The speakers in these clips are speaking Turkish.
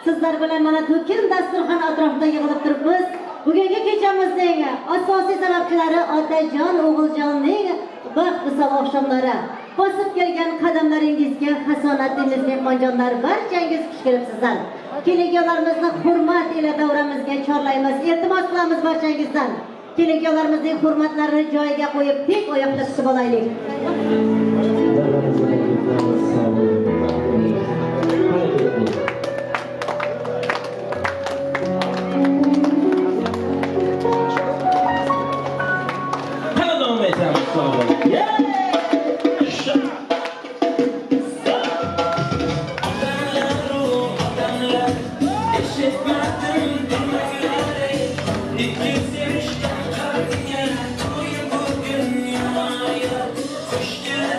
Sizlar bilan mana to'kin dasturxon atrofida yig'ilib turibmiz. Bugungi kechamizning asosiy sababchilari otajon, o'g'iljonning baxt misol oqshomlari. Bosib kelgan qadamlaringizga hasonat deniz mehmonjonlar, barchangiz xush kelibsizlar. Kelinlarimizni hurmat ila davramizga chorlaymiz. Iltimos qilamiz barchangizdan. Kelinlarimizning hurmatlarini joyiga qo'yib, tek oyoqda tutib olaylik. Hoş geldin.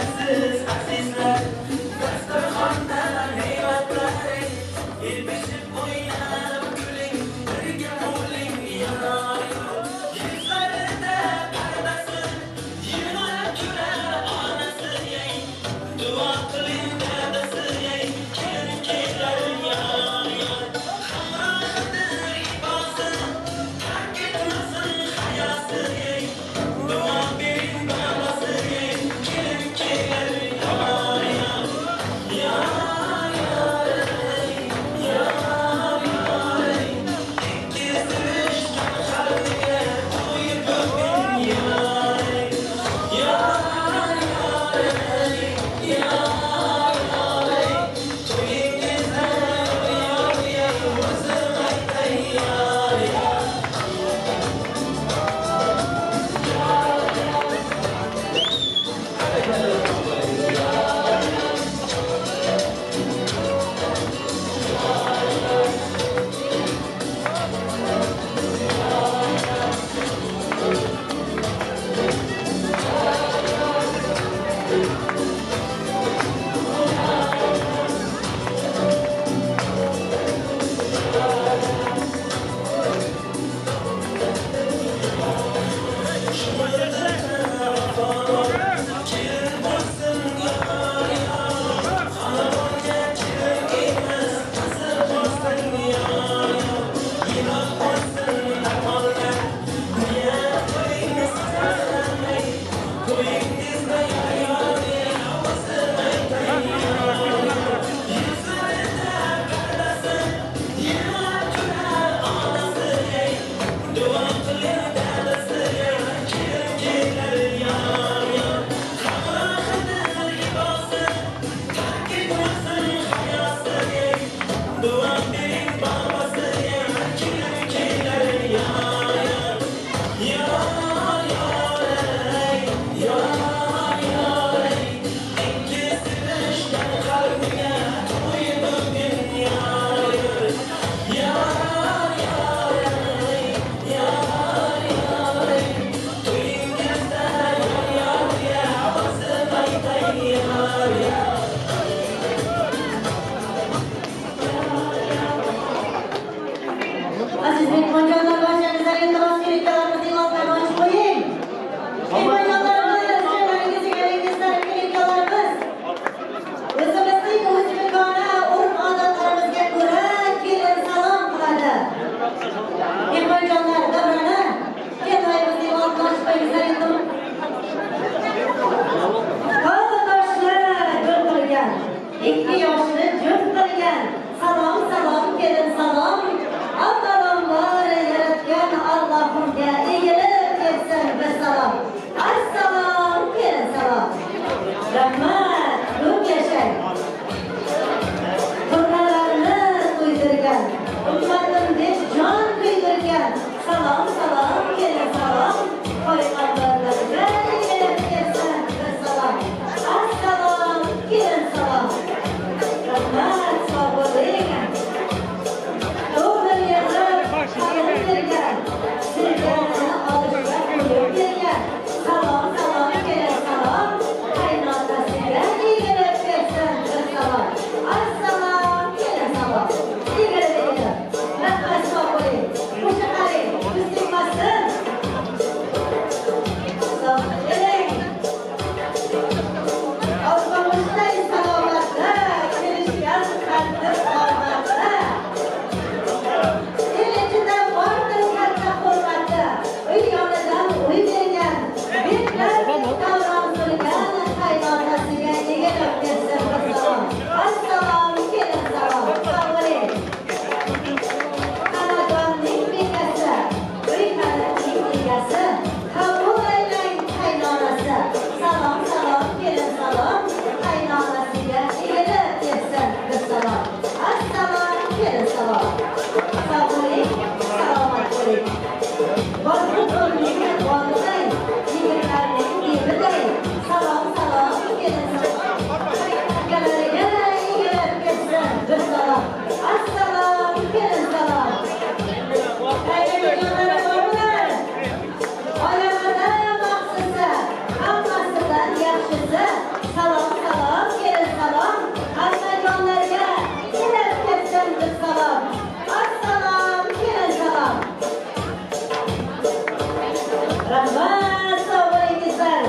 Rahmat, sağ bo'lingizlar.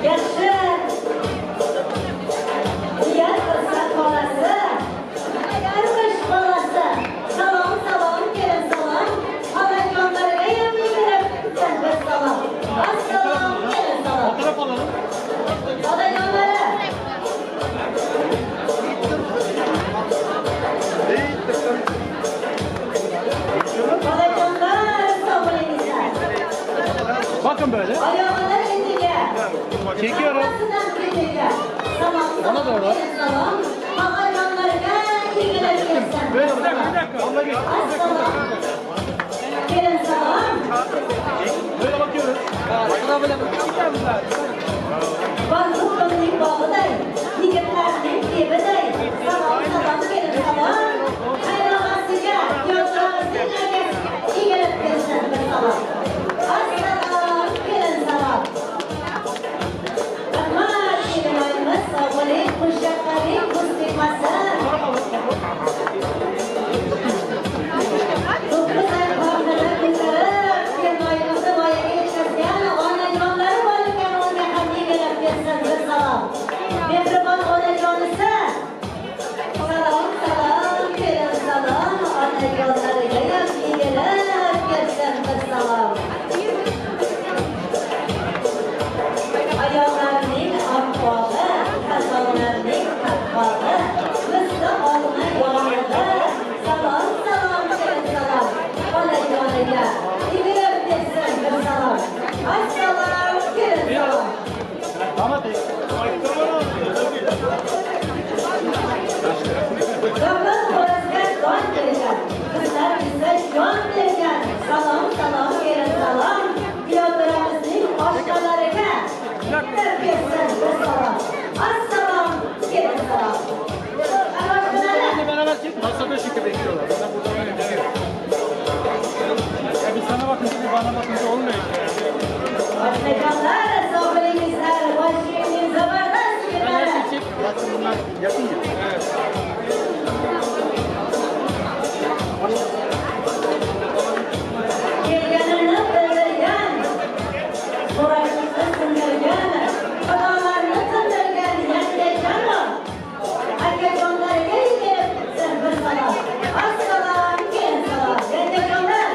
Yaxshi. Niyat qilsa qolasi. Agarmish qolasi. Salom, salom, kelin salom. Xolajonlarga ham yigirib bir salom. Assalom, kelin salom. Xolajonlar. Bakın böyle. Ayağına indiye. Çekiyorum. Ona doğru. Böyle bir dakika. Onunla geç. Gelin salam. Böyle bakıyoruz. Şuna böyle bakıyoruz. Bazı bağıday. Yigitlerinin eviday. Salam salam gelin salam. Hayırlısıca yollarınızın ögesi. İgilip gelsin bir salam. Assalam gelin salam. Rahmat gelin ayımız sağolun. Kuşakların kustikması. Dokuz ay bağları bitirip gelin ayımızı boyaga yetkazgan onajonlari bor ekan unga ham yigilib kelsin bir salam. Mehribon onajonisi. Salom salom kelin salom. Onajonlariga ham yigilib kelsin bir salam. Ayollarning ahvoli, qazonlarning taqvoli, misli olma yo'lida. Salom salom kelin salom. Onajoniga yigilib kelsin bir salam. Assalom kelin salom. Damat Bey. Davlat orasida don bergan, qizlar bizga jon bergan. Salom salom kelin salom. Piyodaramizning oshxonalariga yigilib kelsin bir salam. Assalom kelin salom. Benimle beraber çek. Masada şıkkı bekliyorlar. Bana burada öyle demiyor. Ya bir sana bakınca bir bana bakınca olmuyor işte. Onajonlar, sog' bo'lingizlar. Boshingizning zabardast Ben her yigitlari. şeyi çek. Zaten bunlar yakın ya. Evet. Kelganini bildirgan, so'rashni sindirgan, xudolarni tindirgan yangajonlar. Akajonlarga yigilib kelsin bir salom. Assalom kelin salom. Yangajonlar.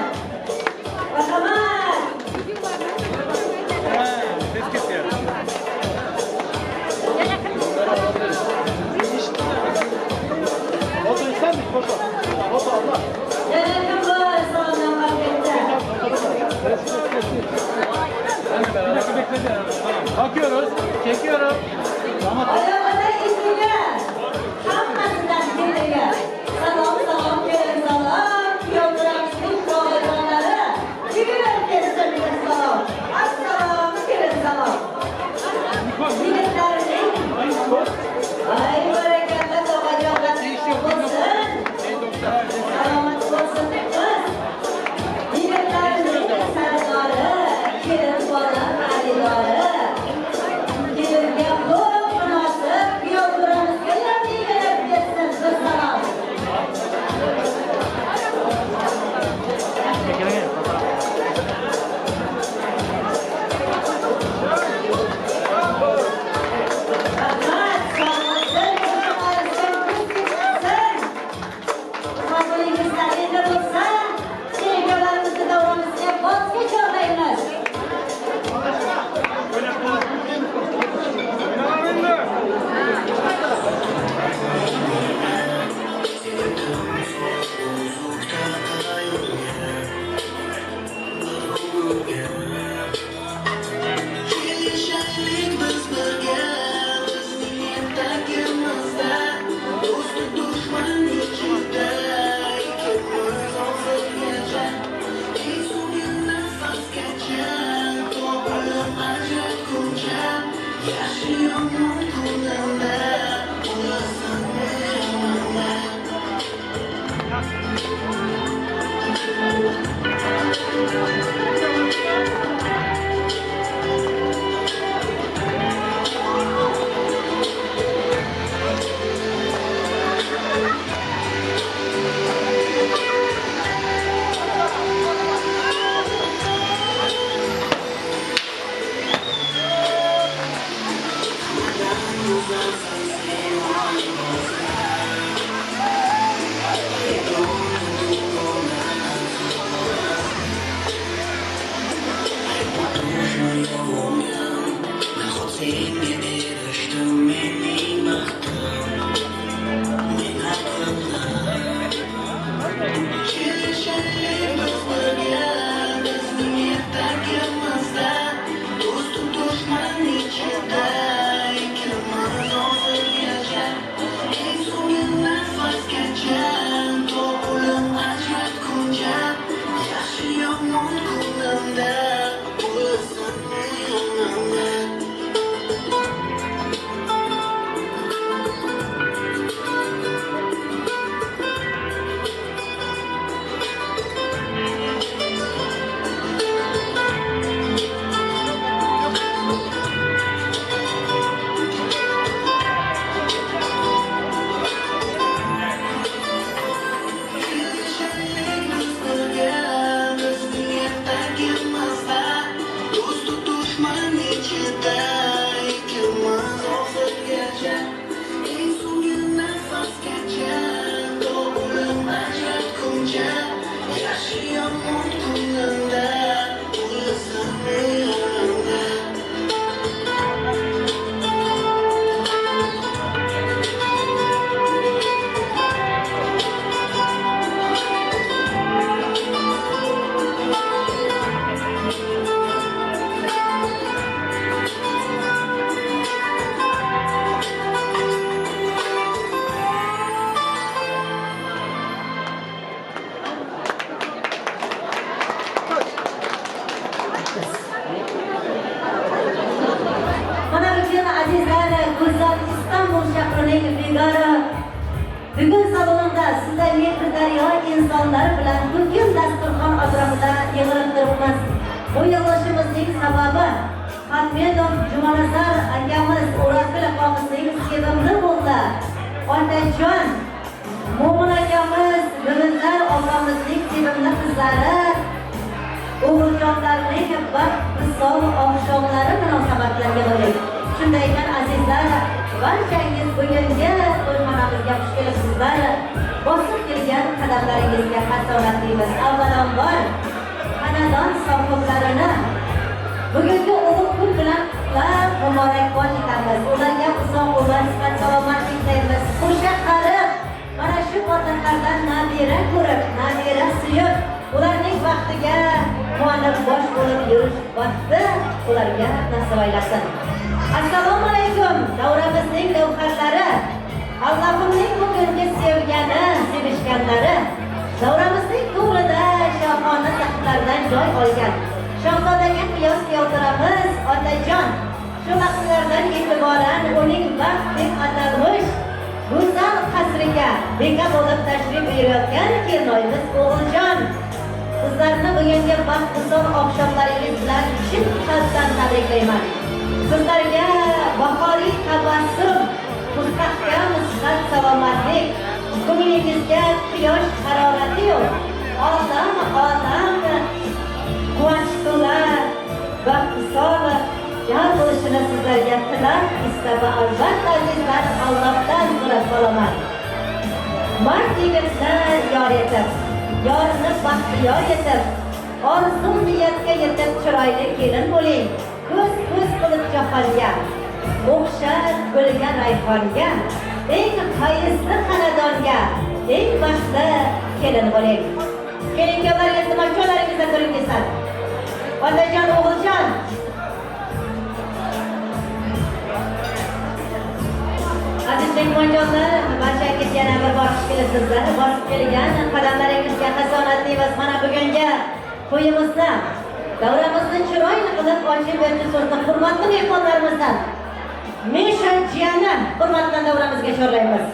Marhamat. Ses kesiyor. Foto ister misin? Foto. Foto Allah. Yana kim bor salomdan qalbingda? Bir dakika bekledi. Tamam. Bakıyoruz. Çekiyorum. Damat Bey. Oyog'ida ismiga hammasidan keliga. Salom salom kelin salom. Yoldiramizning onajonlari. Yigilib kelsin bir salom. Assalom kelin salom. Yigitlarning ay barakalla tog'ajonlar bo'lsin. Salomat bo'lsin deymiz. Yigitlarning sardori, kelin bola xaridori. Kelinga xo'p munosib, yoldiramizga ham yigilib kelsin bir salom. Rahmat, sog'liqsin, qo'shimlarisiz kuchlisin. Sog'lig'ingizlar endi bo'lsa, sevgilarimizni davramizga bosga chorlaymiz. daryo insonlar bilan butun dasturxon atrofida yig'ilib turibmiz. Bu yig'ilishimizning sababi Hamedov Jumanazar akamiz O'razgul opamizning sevimli o'g'li Otajon, Mo'min akamiz Gulizar opamizning sevimli qizlari o'g'iljonlarning baxt-visol oqshomlari munosabati bilan yig'ildik. Shunday ekan azizlar, barchangiz bugungi to'yxonamizga xush kelibsizlar. Bosib kelgan qadamlaringizga hasonatlaymiz. Avvalambor xonadon sohiblarini bugungi ulug' kun bilan qutlab muborakbod etamiz. Ularga uzoq umr, sihat, salomatlik tilaymiz. Qo'sha qarib, mana shu xotinlardan nabira ko'rib, nabira suyib, ularning baxtiga quvonib bosh bo'lib yurish vaqti ularga nasib aylasin. Assalomu alaykum, davramizning gavharlari, Allohimning bugungi sevgani, sevishganlari, davramizning to'g'rida shohona sahnlardan joy olgan Shahzodaga qiyos keltiramiz Otajon. Shu vaqtlardan e'tiboran uning baxt deb atalmish go'zal qasriga beka bo'lib tashrif buyurayotgan kelinoyimiz O'g'iljon. Sizlarni bugungi baxt-visol oqshomlaringiz bilan chin qalbdan tabriklayman. Sizlarga bahoriy tabassum, mustahkam sihat salomatlik, ko'nglingizga quyosh harorati yo'q, olam quvonch to'la baxt-visol jar bo'lishini sizlarga tilab, istab va albatta azizlar Allohdan so'rab qolaman. Mard yigitlar yor etib, yorini baxtiyor etib, orzu niyatga yetib chiroyli kelin bo'ling. Ko'z qilib jahonga, o'xshar gulga rayhonga, eng fayzli xonadonga, eng baxtli kelin bo'ling. Kelinkalarga iltimoslaringizga ko'ringizlar. Otajon, O'g'iljon. Aziz mehmonjonlar, barchangiz yana bir bor xush kelibsizlar. Bosib kelgan qadamlaringizga hasonatlaymiz. Mana bugungi to'yimizni, davramizni chiroyli qilib ochib berdi so'zni hurmatli mehmonlarimizdan Misha jiyani hurmat bilan davramizga chorlaymiz.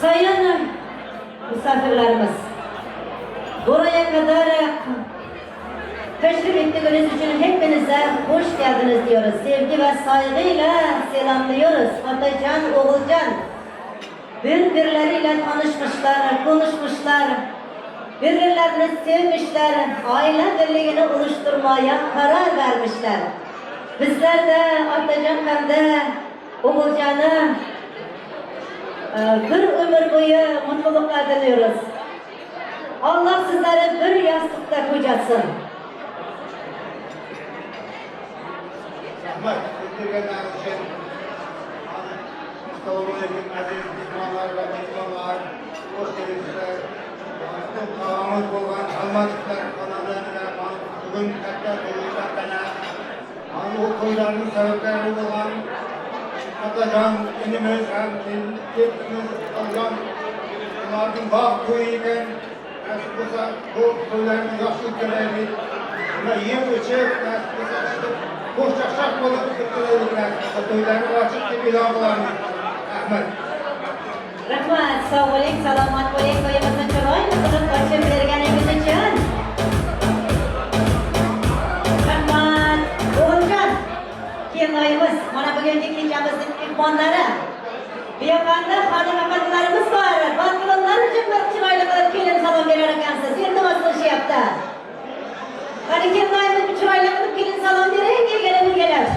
Sayın misafirlarimiz, buraya kadar teşrif ettiğiniz için hepinize hoş geldiniz diyoruz. Sevgi ve saygıyla selamlıyoruz. Otacan, O'g'iljon birbirleriyle tanışmışlar, konuşmuşlar, birbirlerini sevmişler, aile birliğini oluşturmaya karar vermişler. Bizler de Otacan hem de O'g'iljon'u bir ömür boyu mutluluklar diliyoruz. Allah sizleri bir yastıkta kocatsın. Assalamualaikum aziz mehmonlar va mehmonlar, hoş geldinizler. Qavamiz bo'lgan almatlar xonadonida bugun katta to'ylardan bu to'ylarning sabablari bo'lgan Otajon inimiz ham kelibmiz olgan ularning baxt to'yi ekan. Nasib bo'lsa bu to'ylarni yaxshi o'tkazaylik. Ular yeb ichib, nasib bo'lsa qo'shchaqchaq bo'lib o'tkazaylik. To'ylarni ochib deb e'lon qilamiz. Rahmat. Rahmat, sog' bo'ling, salomat bo'ling, to'yimizni chiroyli qilib ochib berganingiz uchun. Rahmat. O'g'iljon, kelinoyimiz, mana bugungi kechamizning mehmonlari. Bu yoqda xonim-afalarimiz bor. Balkonlar uchun bir chiroyli qilib kelin salom berar ekansiz. Iltimos qilishyapti. Qani kelinoyimiz chiroyli qilib kelin salom bering, kelganini kelib.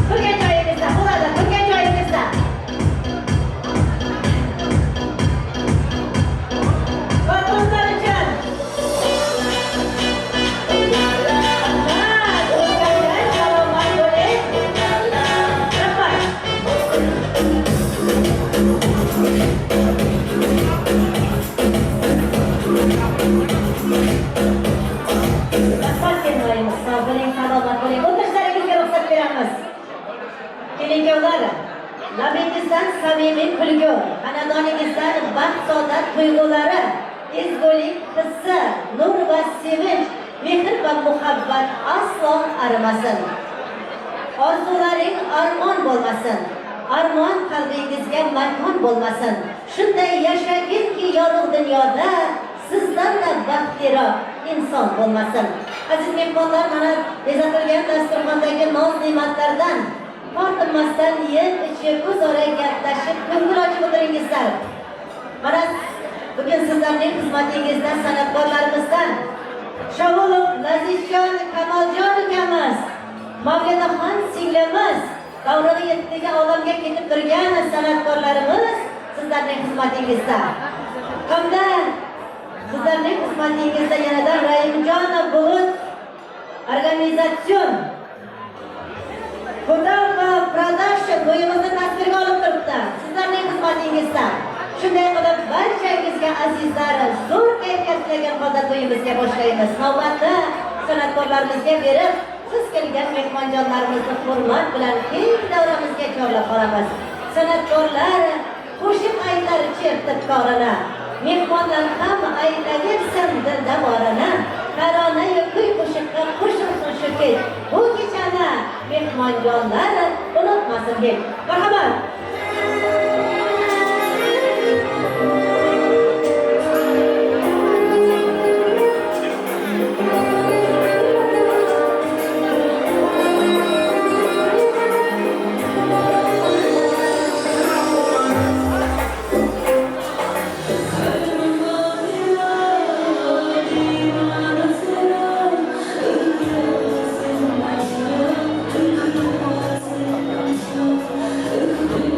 Turgan joyingizda, bo'ladi, turgan joyingizda. Balkonlar uchun. Kelinjolar, labingizdan samimiy kulgu, xonadoningizdan baxt, saodat tuyg'ulari, ezgulik hissi, nur va sevinch mehr va muhabbat aslo arimasin. Orzularing armon bo'lmasin. Armon qalbingizga makon bo'lmasin. Shunday yashaginki yorug' dunyoda sizdan da baxtliroq inson bo'lmasin. Aziz mehmonlar, mana bezatilgan dasturxondagi noz ne'matlardan tortinmasdan yeb, ichib, o'zaro gaplashib, ko'ngil ochib o'tiringizlar. Mana bugun sizlarning xizmatingizda san'atkorlarimizdan Shovulov Lazizjon Kamoljon ukamiz, Mavlanaxon singlimiz, davrig'i yettiga olamga ketib turgan san'atkorlarimiz sizlarning xizmatingizda. Hamda sizlarning xizmatingizda yanada Raimjonov Bulut organizatsion foto va production bo'yimizni tasvirga olib turibdi. Sizlarning xizmatingizda. Shunday qilib barchangizga azizlar zo'r kayfiyatlagan holda to'yimizga boshlaymiz. Navbatni san'atkorlarimizga berib, siz kelgan mehmonjonlarimizni hurmat bilan keng davramizga chorlab qolamiz. San'atkorlar qo'shiq aytar chertib korini, mehmonlar ham aytaversin dilda borini. Tarona-yu kuy qo'shiqqa qo'shilsin shu kech. Bu kechani mehmonjonlar unutmasin deb. Marhamat. Thank you.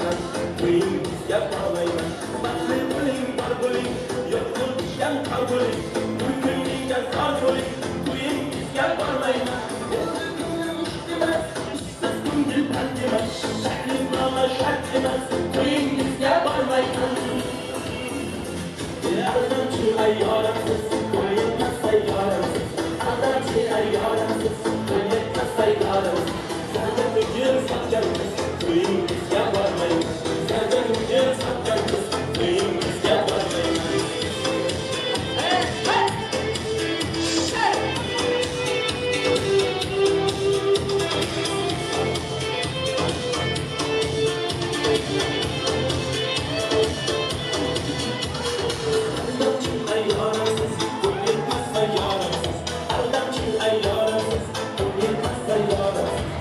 barmayman to'ying bizga bormayman baxtli bo'ling bor bo'ling yo'q bo'lgan qor bo'ling ko'nglingga zor bo'ling to'ying bizga bormayman siz ko'ngil band emas shaklnoma shart emas to'ying bizga bormayman aldamchi ayyoramsiz to'yinmas sayyoramsiz aldamchi ayyoramsiz to'yinmas sayyoramsiz Zaten mücür satacağız, köyün bizga bormayız. Zaten mücür satacağız, köyün bizga bormayız. Hey, hey! Hey! Aldamchi ayyoramsiz, to'yinmas sayyoramsiz. Aldamchi ayyoramsiz, to'yinmas sayyoramsiz.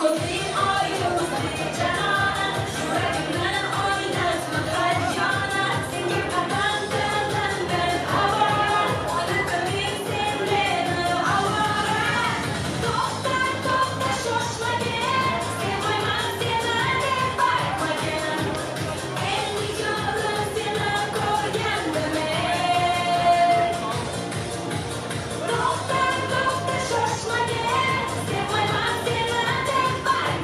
Gözlerin ayrılsa canan, yüreğimden oynatma kalcana. Sen gibi kazandığından ben havara, oynatmayayım senle havara. Doktor, doktor şoşma gel, sen koymam seni de bakma gel. Elini yolun seni koyan demek. Doktor, doktor şoşma gel, sen koymam seni de bakma gel.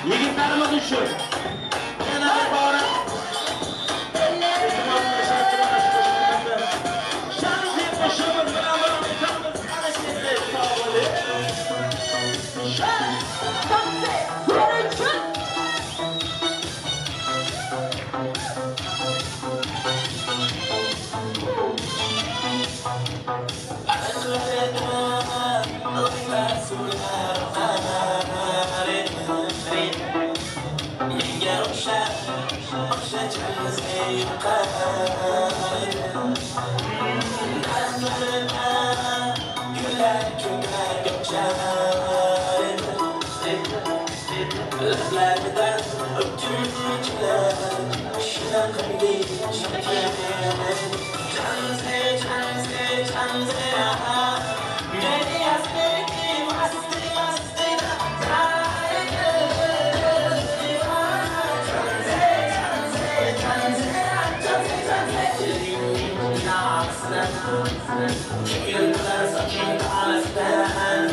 Yigitlarimiz uchun yana bir bora sharqli qo'shig'imiz bilan davom etamiz. Ana sizlar sog' bo'ling. Lablardan öptüm içler, şuna kalbi şeker. Canse, canse, canse, aha. Beni hasretim, hastı, hastı da. Yıllar saçın kalesden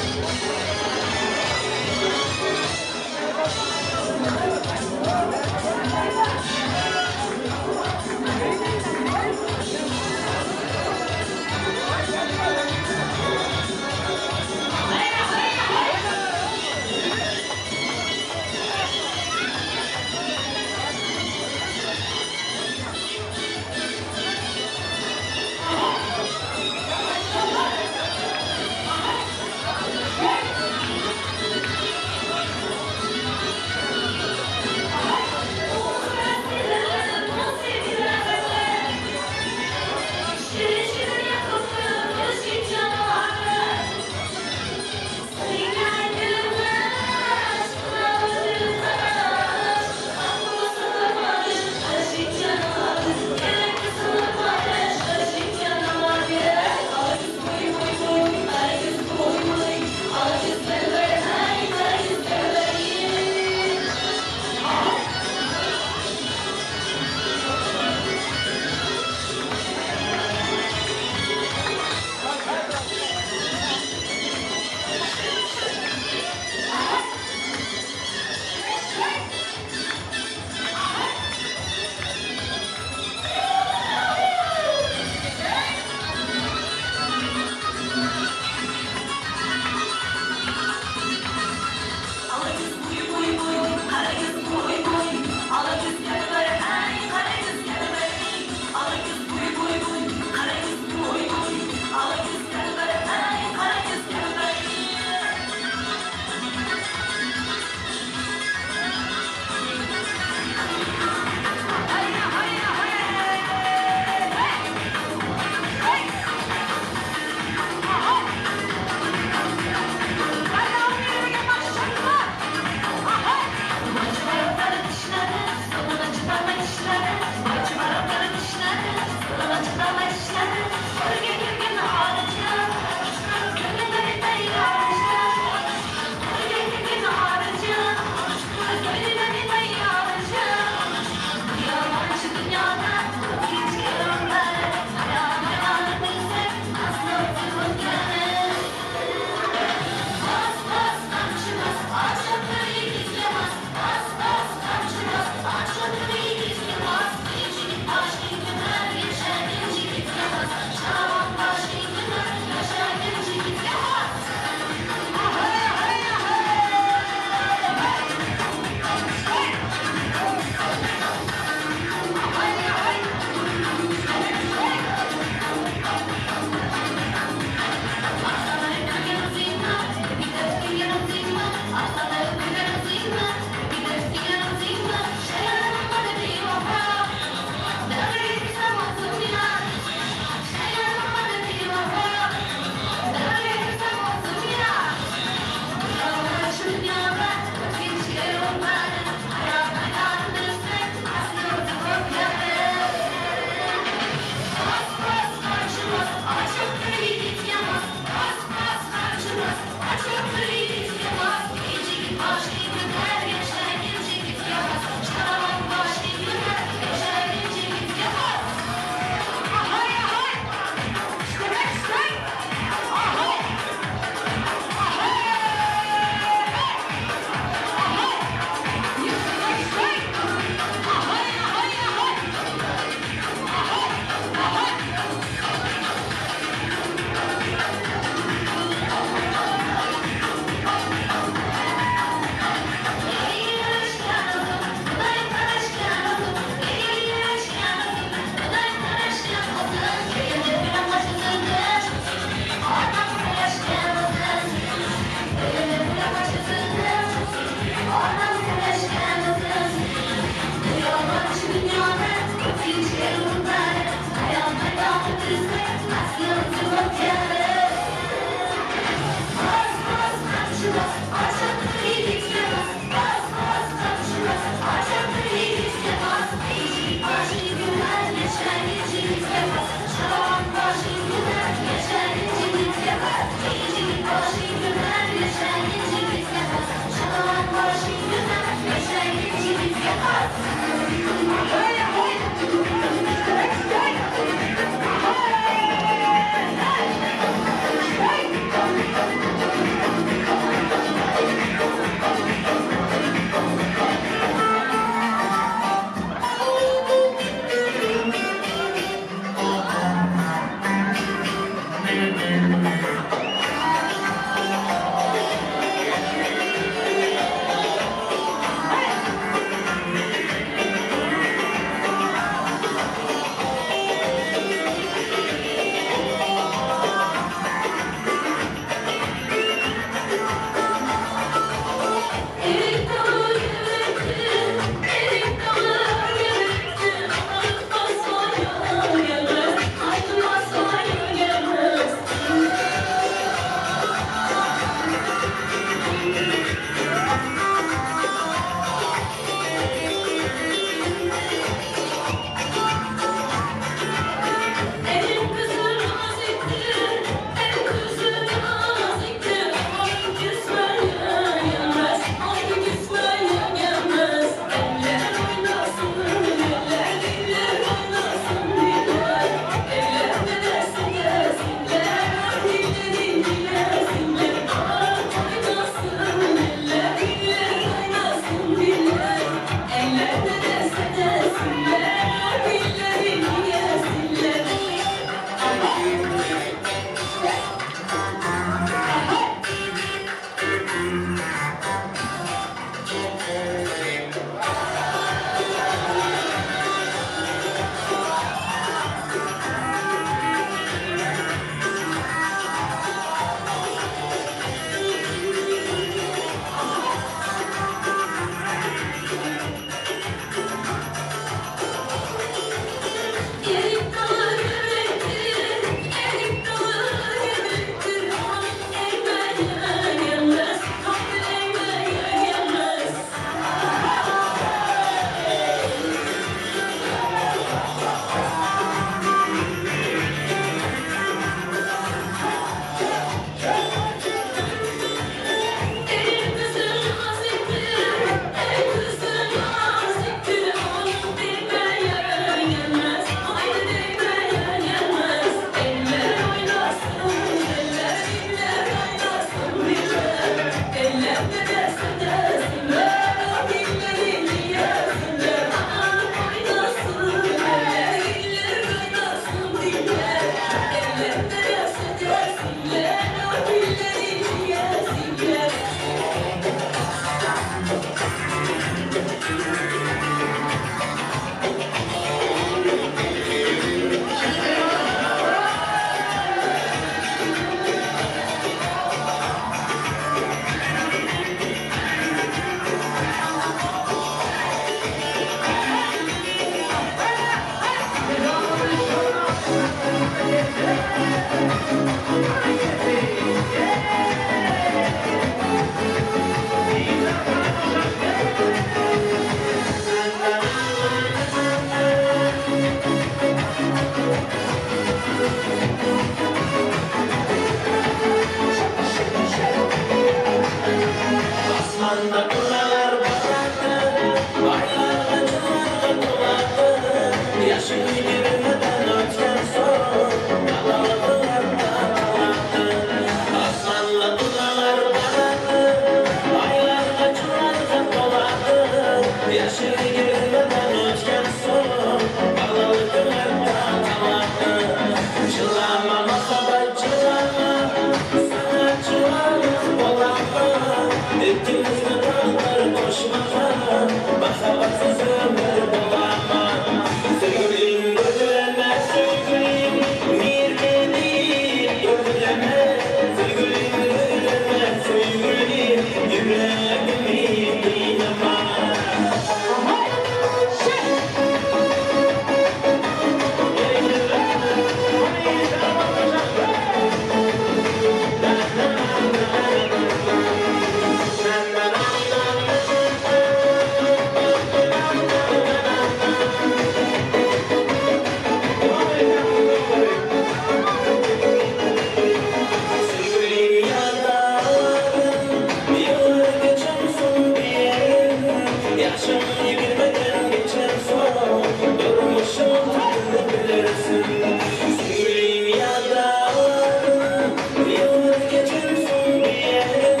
Sevgilim yadalarım yıllar geçersin diyelim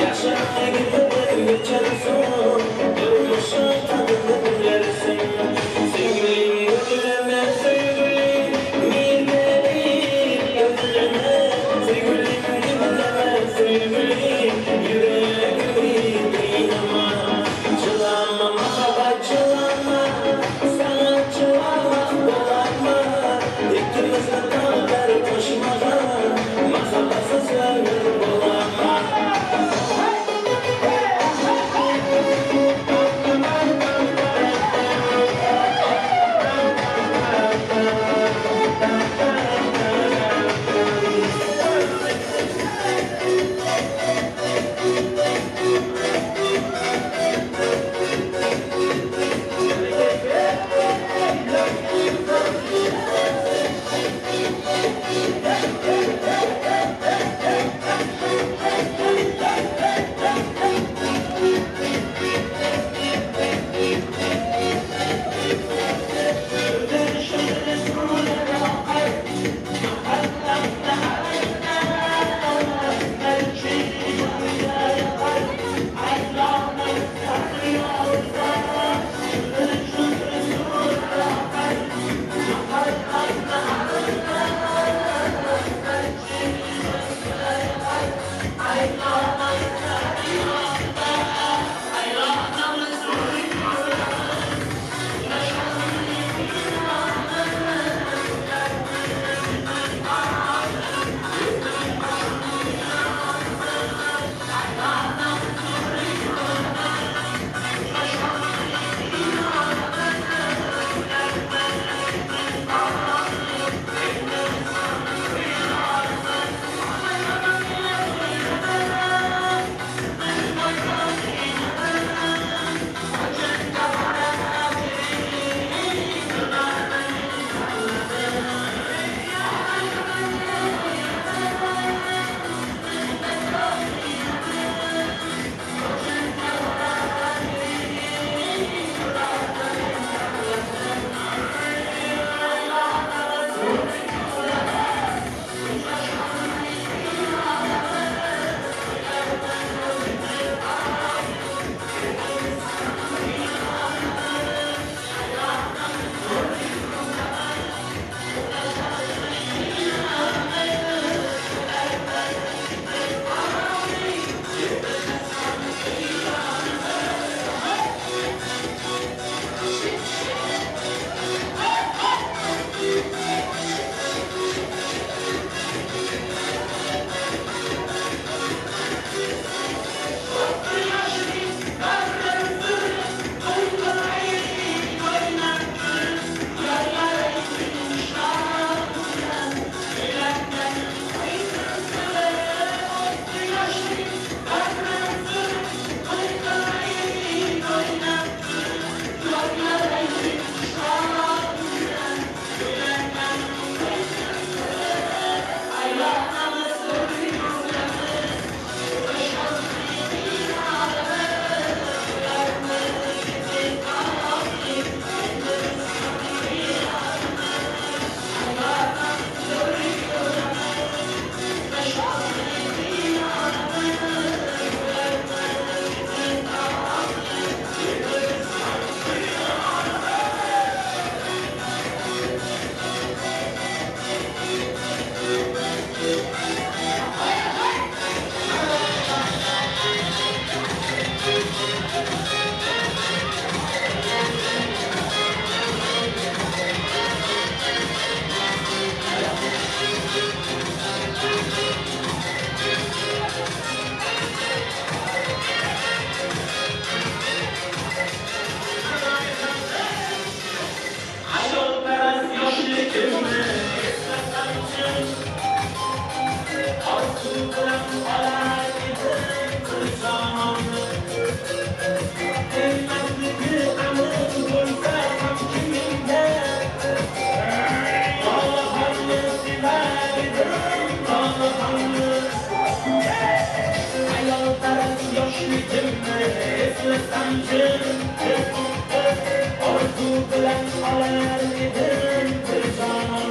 yaşamaya gidelim geçersin durmuşun tadını bilersin sevgilim gönlüme sevgilim bir gelip gözlerine sevgilim dinleme sevgilim yüreğimi inanma çılama mahaba çılama sana çılama dolanma İkimiz de kalber koşmadan masalası sevgilim dolanma Ordu bilen alar idim bir canım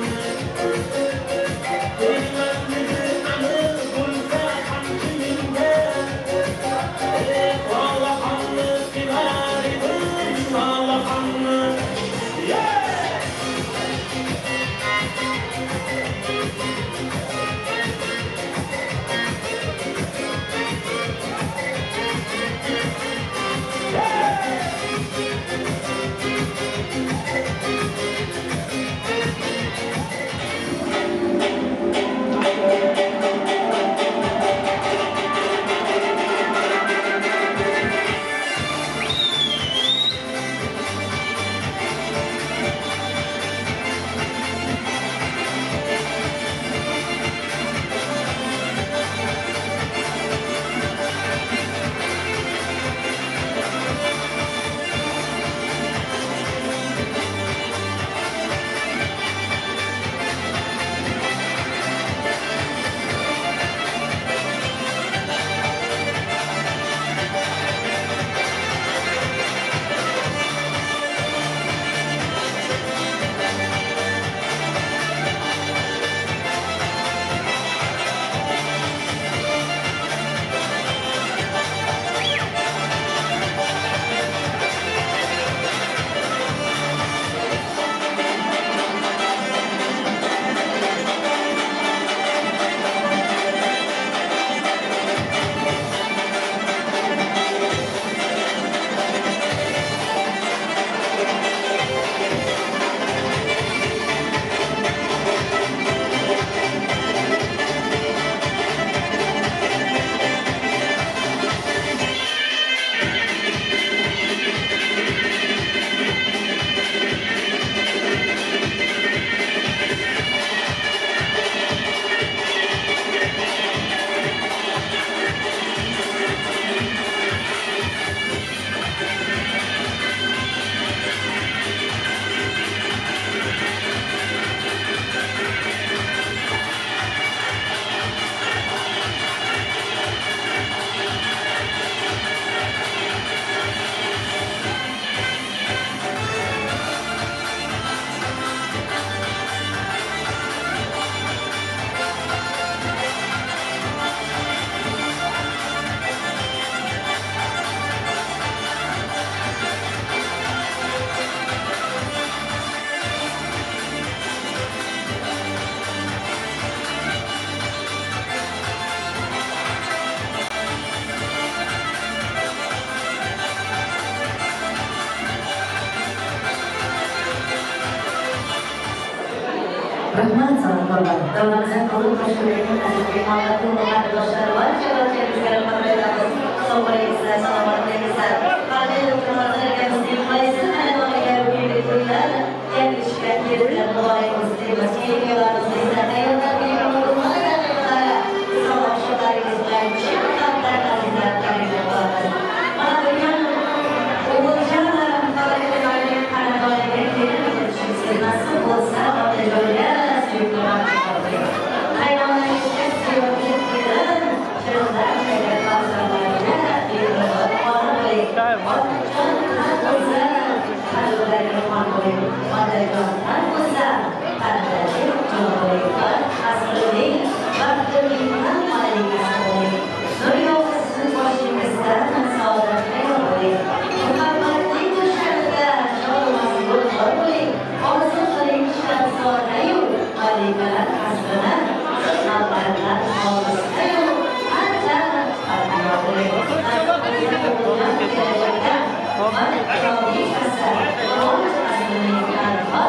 Rahmat sana qurban. Davrimizdan qabul qilishgan aziz mehmonlarning qadrdoshlari barcha barchangizga rahmat aytamiz. Sog' bo'lingizlar, salomat bo'lingizlar. Qanday Ramazonimizning qaysi xonadoniga bugungi to'ylar yanglishgan kelishlar muborak bo'lsin deymiz. Keyingilarimizda tayyorlar oqshomlaringiz bilan chin qalbdan azizlar tabriklar qilamiz. Mana bugun o'g'iljonlar xonadoniga kelib nasib bo'lsa otajonga suyuqroq chiqardik. Qaynonangizga sevimli kelin, shirinlar shakar farzandlariga berilib qora bo'ling. Otajon bo'lsa qalbdagi qon bo'ling. Otajon bo'lsa qalbdagi jon bo'ling. Asrning baxtli malikasi bo'ling. Dunyoga siz boshingizdan saodatli bo'ling. Muhabbatli to'shagida shod-mazmun bo'ling. Orzu qiling shahzodayu malikalar qasrida, navbatlar hovlisida-yu ancha farqli bo'ling. Mana ijobiy asar, asrining tarixi,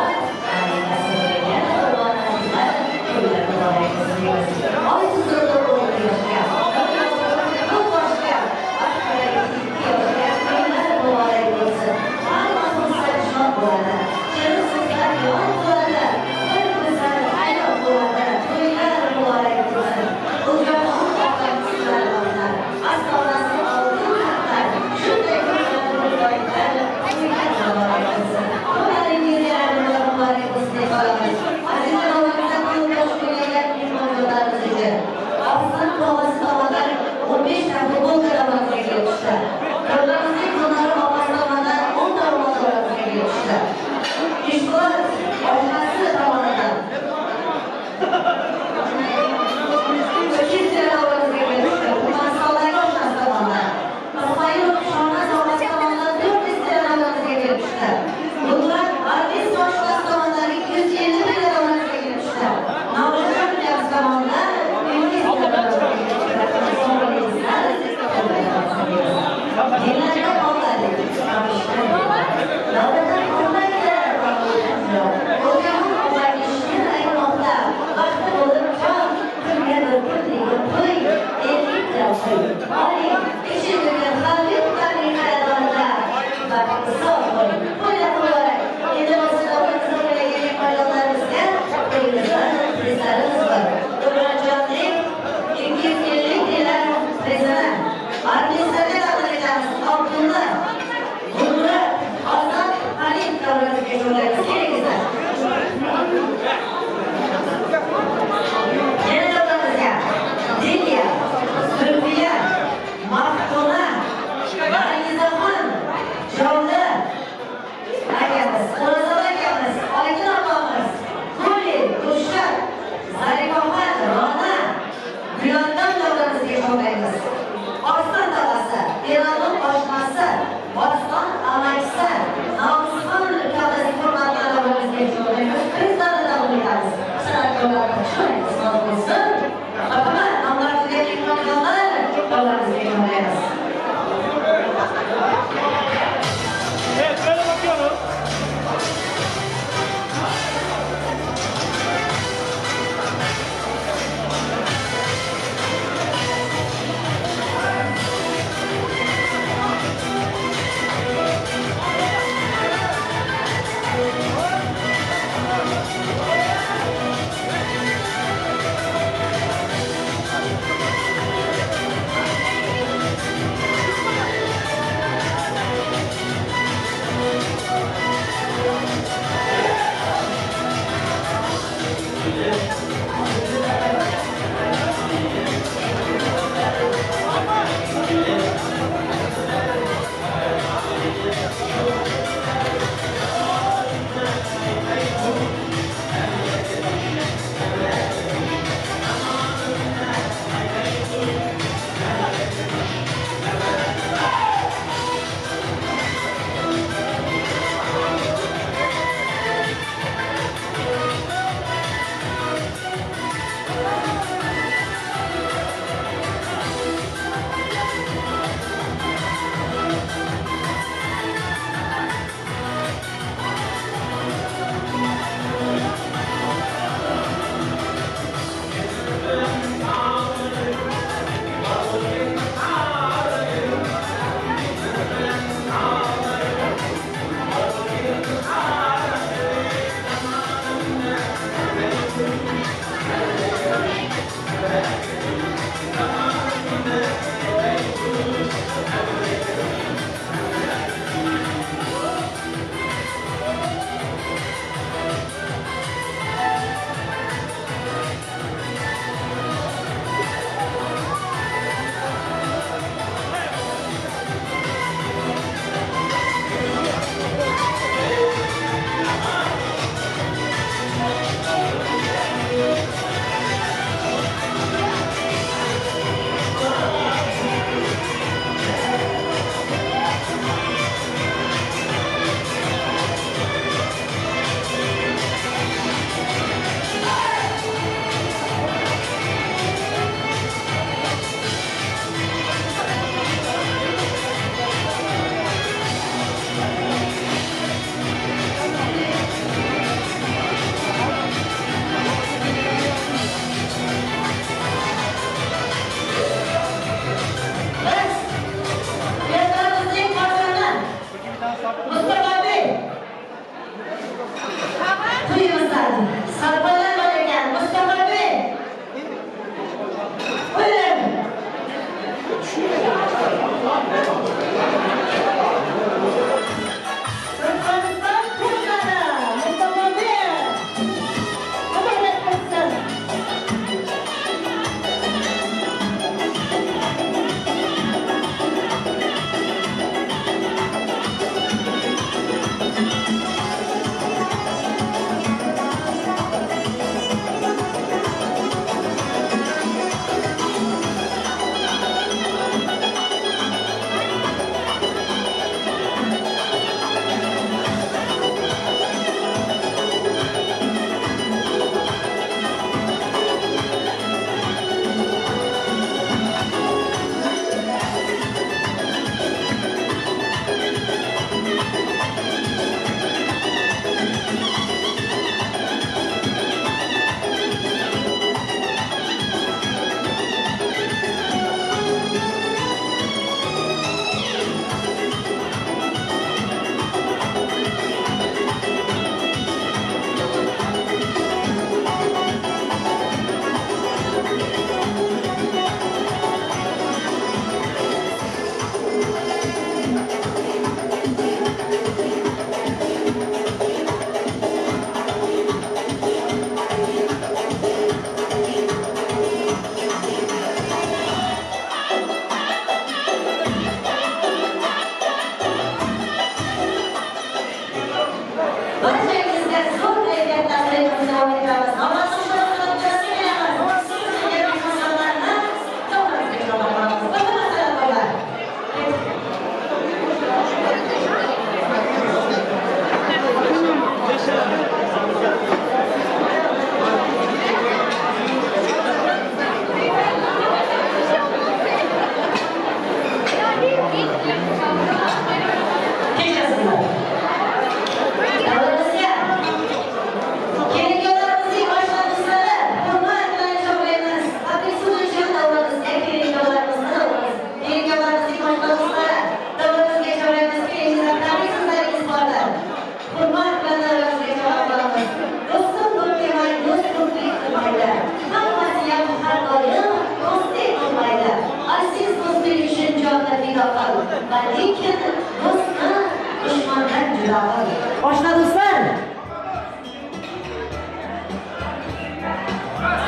malikasi bo'lgan qurbonlarimiz to'ylar muborak bo'lsin deymiz. Oysizroq bo'lgan yoshga, ko'p yoshga, ikki yoshga to'ylar muborak bo'lsin. Hamma so'zlar shod bo'ladi, shirin so'zlar yon bo'ladi, bir go'zal hayot bo'ladi.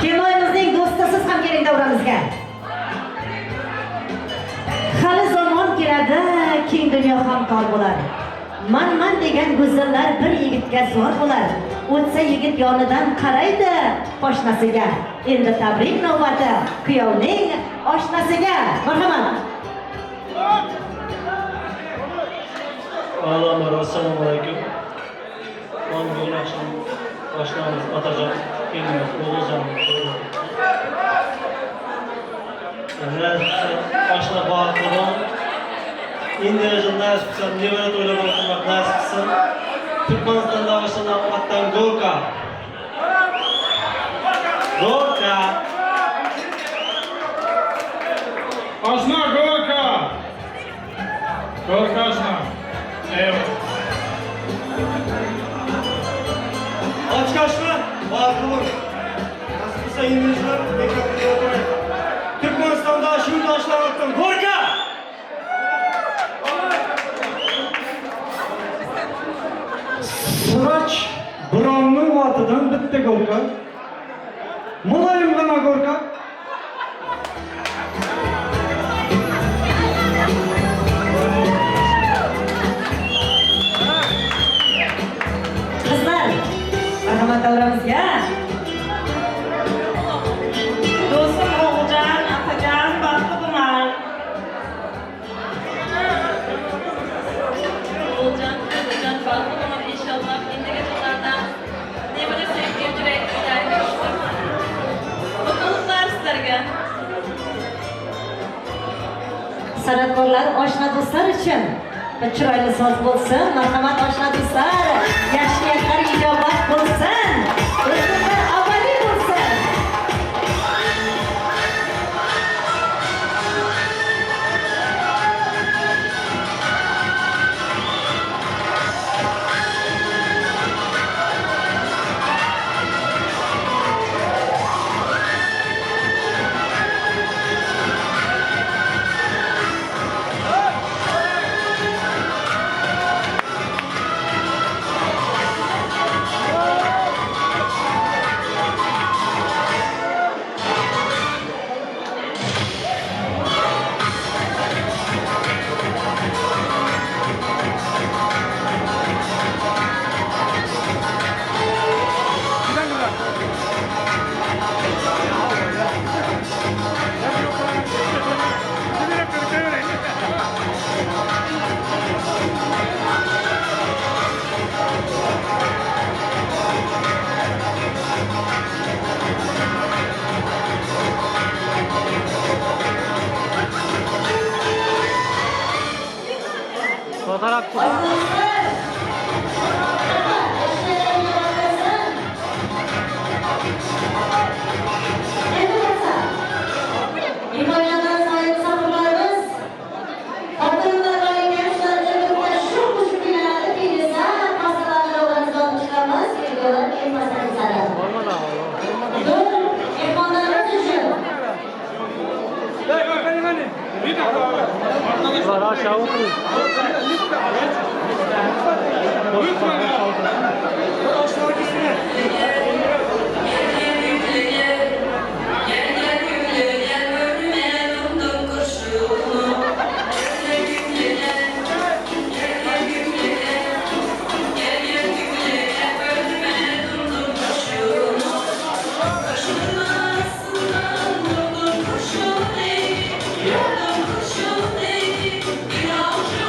Kinoyimizning do'sti siz ham keling davramizga. Hali zamon keladi, keng dunyo ham tor bo'lar. Man degan go'zallar bir yigitga zor bo'lar. O'tsa yigit yonidan qaraydi oshnasiga. Endi tabrik navbati kuyovning oshnasiga. Marhamat. Assalomu alaykum. Bugun akşam oshnamiz otajon, kelimiz o'g'iljon. Oshna baxtli. Endi nasib qilsa, nevara to'ylab o'tirmoq nasib qilsin. Turkmanistonda oshna otdan Gorka. Gorka. Oshna Gorka. Gorka oshna. Evet. Ochkoshmi? Baxtli bo'l. Nasib qilsa endi Turkmanistonda shu toshlar otdan Gorka. Suraç Brown'un vatıdan bitti Gorka. Mulayim gana Gorka. Qizlar, marhamat davramizga. Do'stim O'g'iljon, Atajon, baxtli bo'lmang. O'g'iljon, Atajon, baxtli bo'lmang inshaalloh. Endigi kunlarda nevara sevgi yurak ilaylik. Mutluluklar sizlarga. San'atkorlar oshna do'stlar uchun bir chiroyli so'z bo'lsin. Marhamat oshna do'stlar. Yaxshi niyatlar ijobat bo'lsin. O'zingizlar abadiy bo'lsin. Fotoğrafçı. Himoyadan sahip sabırlarımız, hatırlarla gençler cebinde şu kuş binada bilirse, masalarla oranızda olmuşlarımız, geliyorlar, en masanı sarar. Dur, imanlarımız için. Var aşağı oturun. You're the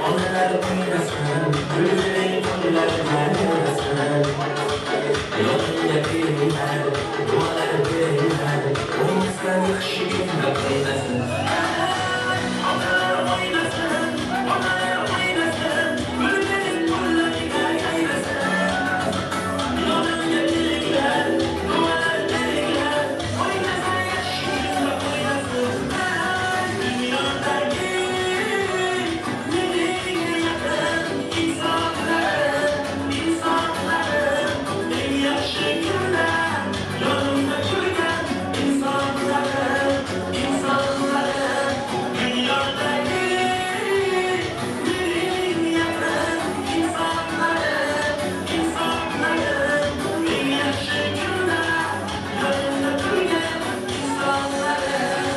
onalar o'ynasin, gulday qo'llardan yarasin. Yonimga kelinglar, duolar beringlar, o'ynasam yaxshi kunlar o'ynasin. Onalar o'ynasin, onalar o'ynasin, gulday qo'llardan yarasin. Yonimga kelinglar, duolar beringlar, o'ynasam yaxshi kunlar o'ynasin. Dunyodagi insonlarim, eng yaxshi kunlar yonimda turgan insonlarim, dunyodagi mening yaqin insonlarim, eng yaxshi kunlar yonimda turgan insonlarim.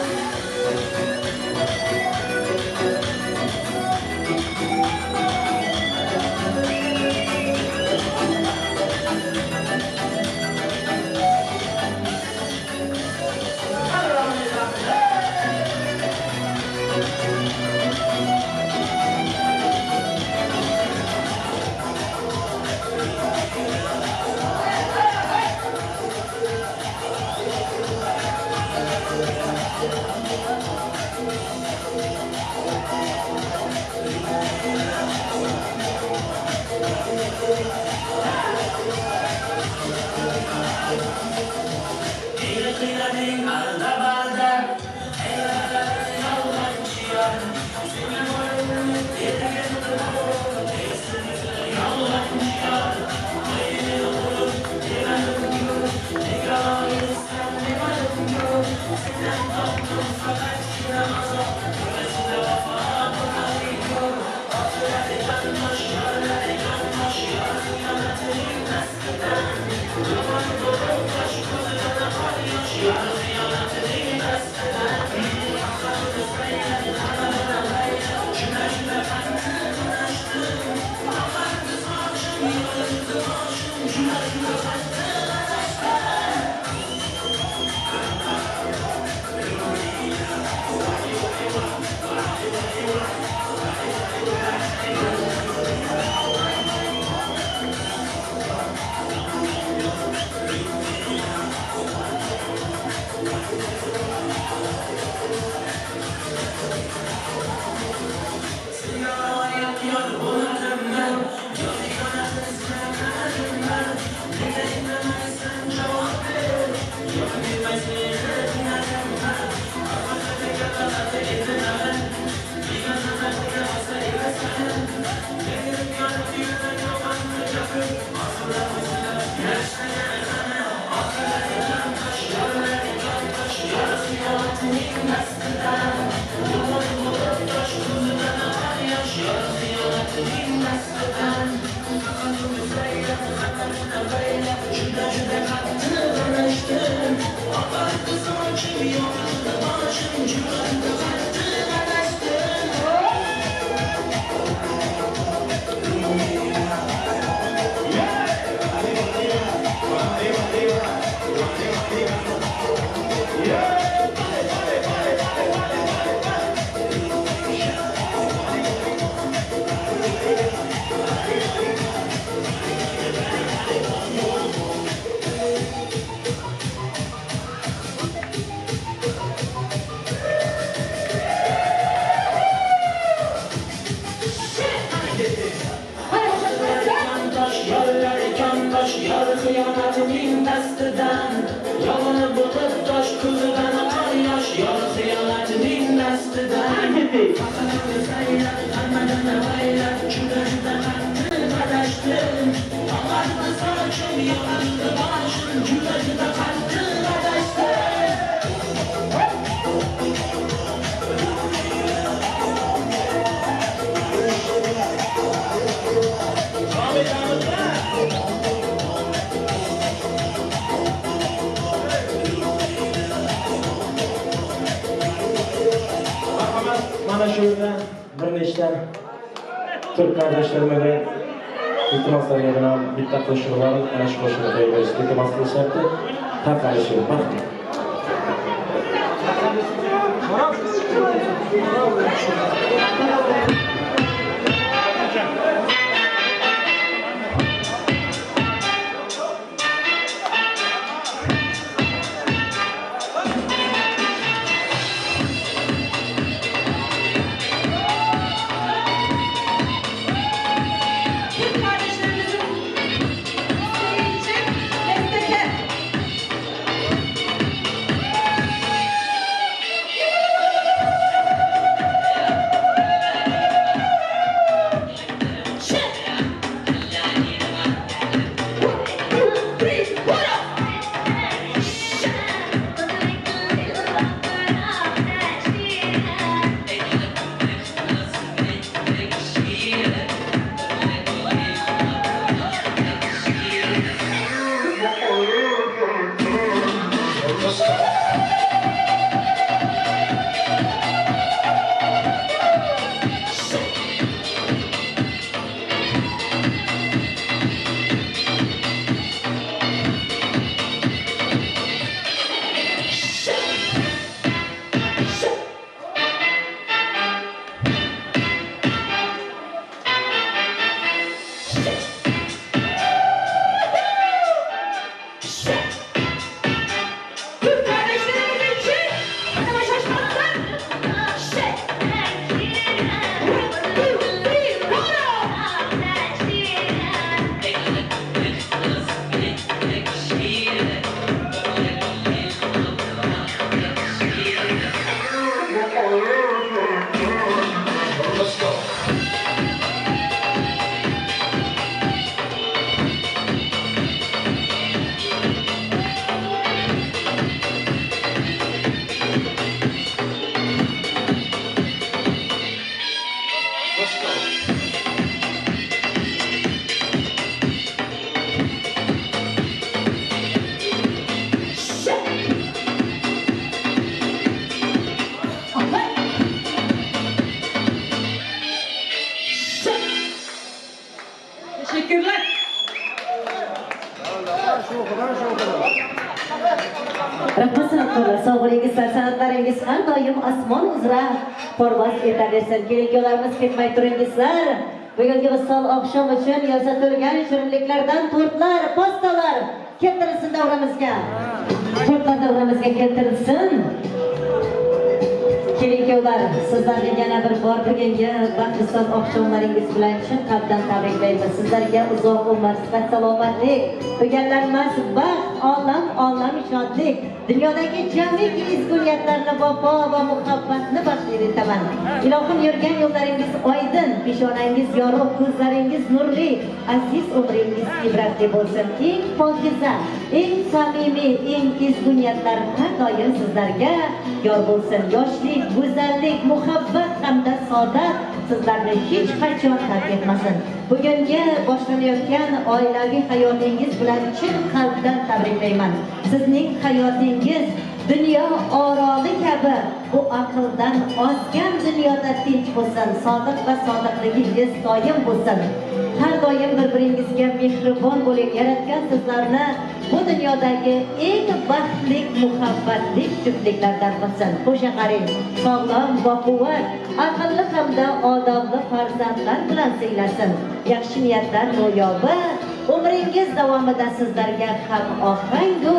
Yar xiyonatining dastidan yog'ini bo'lib tosh ko'zidan oqar yosh. Yar xiyonatining dastidan hammadan avaylab juda qattiq adashdim. Oqardi sochim, yorildi boshim, juda qattiq adashdim. Mana shu yerda bir nechta turk qardoshlarga iltimoslarga binoan bitta qo'shiq bor, ana shu qo'shiqni tayyorlashga iltimos qilishyapti. Tarqalishi baxtli. Bravo. Rahmat san'atkorlar, sog'lig'ingizlar, san'atlaringiz har doim osmon uzra parvoz etaversin. Kelingolarimiz ketmay turingizlar. Bugungi visol oqshom uchun yozatilgan shirinliklardan tortlar, pastalar keltirilsin davramizga. Tortlar davramizga keltirilsin. Kelingolar, sizlarga yana bir bor bugungi baxtli oqshomlaringiz bilan chin qalbdan tabriklaymiz. Sizlarga uzoq umr, sihat, salomatlik, tuganlanmas baxt, olam shodlik, dunyodagi jamiki ezguliklarni vafo va muhabbatni baxtli etaman. Ilohim yurgan yo'llaringiz oydin, peshonangiz yorug', ko'zlaringiz nurli, aziz umringiz ibratli bo'lsin. Eng pokiza, eng samimiy, eng ezguliklar har doim sizlarga yor bo'lsin. Yoshlik, go'zallik, muhabbat hamda saodat sizlarni hech qachon tark etmasin. Bugungi boshlanayotgan oilaviy hayotingiz bilan chin qalbdan tabriklayman. Sizning hayotingiz dunyo oroli kabi bu aqldan ozgan dunyoda tinch bo'lsin, sodiq va sodiqligingiz doim bo'lsin. Har doim bir-biringizga mehribon bo'ling. Yaratgan sizlarni bu dunyodagi eng baxtli, muhabbatli juftliklardan qilsin. Qo'sha qaring, sog'lom va quvvat, aqlli hamda odobli farzandlar bilan siylasin. Yaxshi niyatlar ro'yobi umringiz davomida sizlarga ham ohangu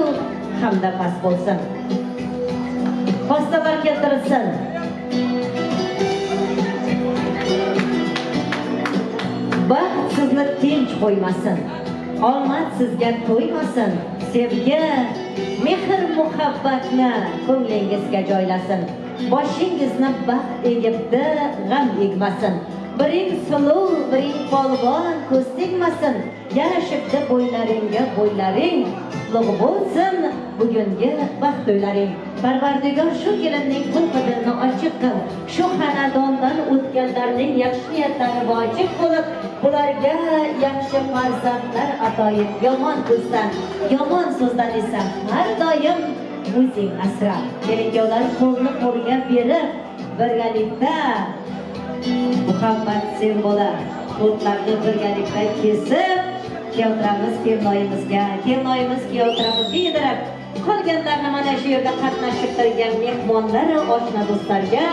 hamda pas bo'lsin. Pastalar keltirilsin. Baxt sizni tinch qo'ymasin. Omad sizga to'ymasin. Sevgi, mehr, muhabbatni ko'nglingizga joylasin. Boshingizni baxt egibdi, g'am egmasin. Biring suluv, biring polvon, ko'z tegmasin. Yarashibdi bo'ylaringga bo'ylaring, qutlug' bo'lsin bugungi baxt to'ylaring. Parvardigor shu kelinning qulfini ochiq qil. Shu xonadondan o'tganlarning yaxshi niyatlari vojib bo'lib, ularga yaxshi farzandlar ato et. Yomon ko'zdan, yomon so'zdan esa har doim o'zing asra. Kelingolar qo'lni qo'lga berib, birgalikda muhabbat simboli tortlarni birgalikda kesib keltiramiz kelinoyimizga. Kelinoyimiz keltiramizga yedirib, qolganlarni mana shu yerda qatnashib turgan mehmonlar, oshna do'stlarga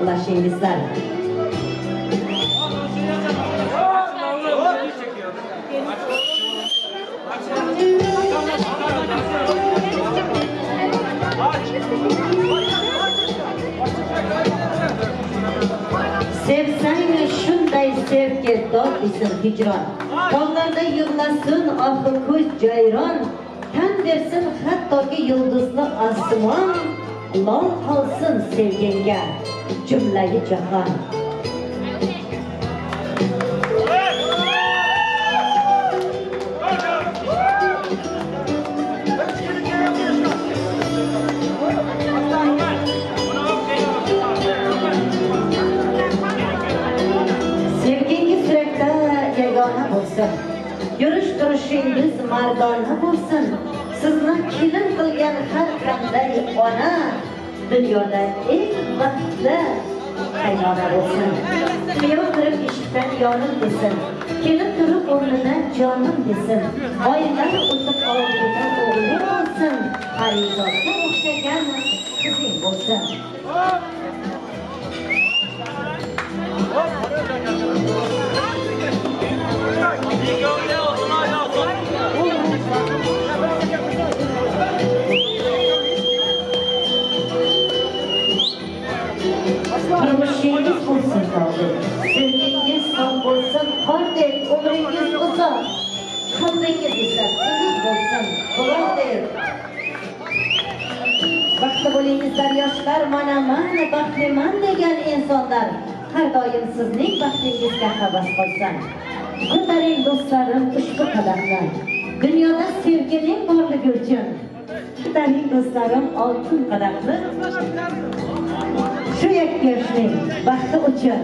ulashingizlar. Sevsang shunday sevgi dod desin hijron. Tog'larda yig'lasin oxir ko'z jayron. Tan bersin hattoki yulduzli osmon. Lol qolsin sevgingga jumlai jahon. Yurish turishingiz mardona bo'lsin. Sizni kelin qilgan har qanday ona dunyoda eng baxtli qaynona bo'lsin. Kuyov kirib eshikdan yonim desin. Kelin turib o'rnidan jonim desin. Oylar o'tib oldidan o'g'ling bo'lsin. Farizodga o'xshagan qizing bo'lsin. Turmushingiz bo'lsin sog'lik, sevgingiz sog' bo'lsin, qordek umringiz uzoq, qalbingiz esa tinch bo'lsin, quvvatdek. Baxtli bo'lingizlar yoshlar, mana baxtliman degan insonlar har doim sizning baxtingizga havas qilsin. Ko'taring do'stlarim ushbu qadamni, dunyoda sevgining borligi uchun. Ko'taring do'stlarim oltin qadamni, shu yakka yoshning baxti uchun.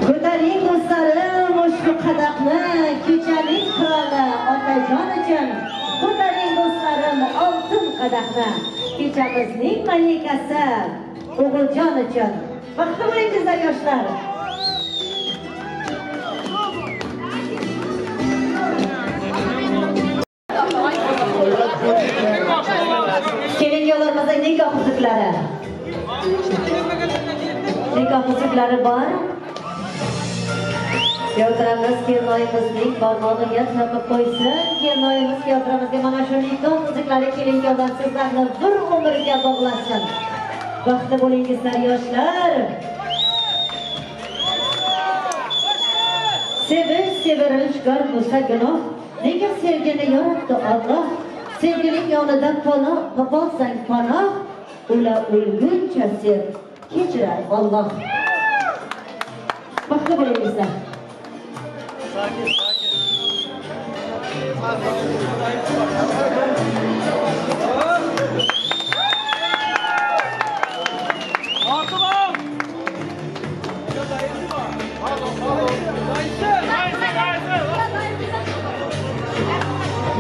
Ko'taring do'stlarim ushbu qadamni, kechaning qiroli otajon uchun. Ko'taring do'stlarim oltin qadamni, kechamizning malikasi o'g'iljon uchun. Baxtli bo'lingizlar yoshlar. nikoh uzuklari. Nikoh uzuklari bor. Yo'tiramiz kelinoyimizning barmog'iga taqib qo'ysin. Kelinoyimiz yo'tiramizga mana shu nikoh uzuklari kelingan sizlarni bir umrga bog'lasin. Baxtli bo'lingizlar yoshlar. Sevish sevirilishgar bo'lsa gunoh. Lekin sevgini yaratdi Alloh. Sevgining yonida topolsang panoh. Ular o'lguncha sev, kechirar Alloh. Baxtli bo'lingizlar. Sakin, sakin.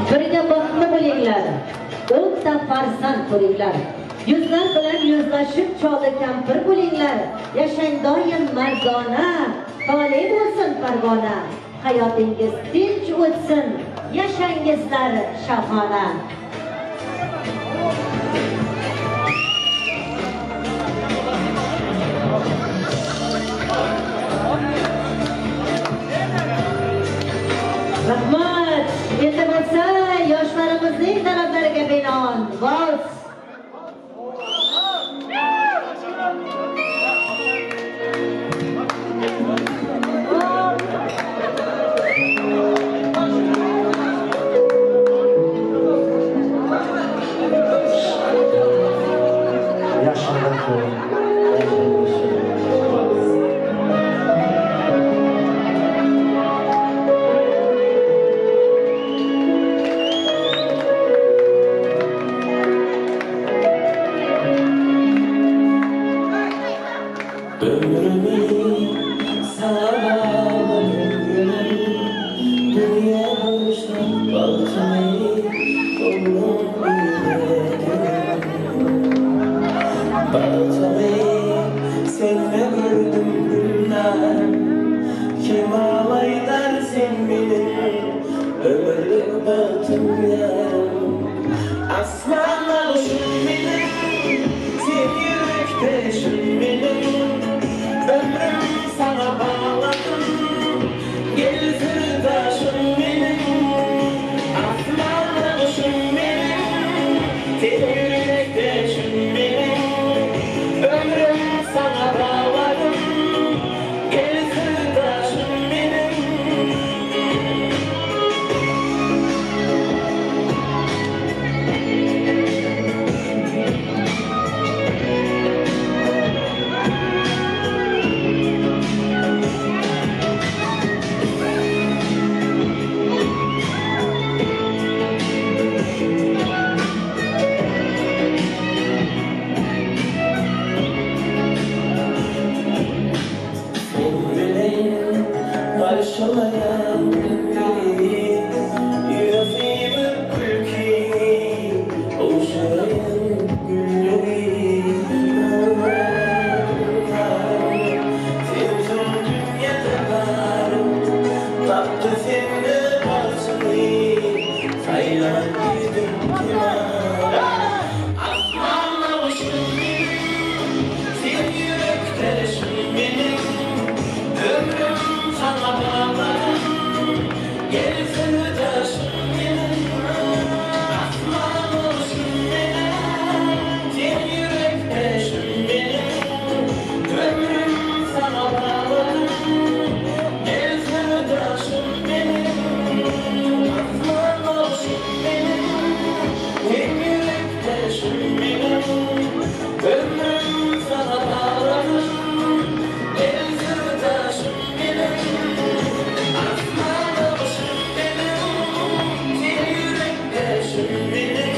Birga baxtli bo'linglar. 10 ta farzand ko'ringlar. Yuzlar bilan yuzlashib choli kampir bo'linglar. Yashang doim mardona, xoli bo'lsin parvona. Hayotingiz tinch o'tsin, yashangizlar shahona. Rahmat. Endi bo'lsa yoshlarimizning talablariga binoan vals. Yaşlıdan sonra. Ömrümü sana bağladım, dünya boşuna baltayı oldum baltayı seninle gördüm günler, kim ağlaylar sen benim ömürlük baltım yarım. Aslanla boşum benim, sen yürekteşim benim. Ömrüm sana bağladım, gel sırdaşım benim. Aslanla boşum benim, sen yürekteşim benim. Ömrüm sana bağladım, gel sırdaşım benim. Karşılayan günleri, yüreğimin ülkeyi, oluşayan gülleri. Sevdim dünyada varım, tatlı seninle parçalı, sayılan gittim kimara. Aslanla boşum benim, sen yürekteşim benim. Ömrüm sana bağladım, gel sırdaşım benim. Aslan olsun benim, sen yürekteşim benim. Ömrüm sana bağladım, gel sırdaşım benim. Aslan olsun benim, sen yürekteşim benim. Ömrüm sana bağladım, gel sırdaşım benim. Aslan olsun benim, sen yürekteşim benim.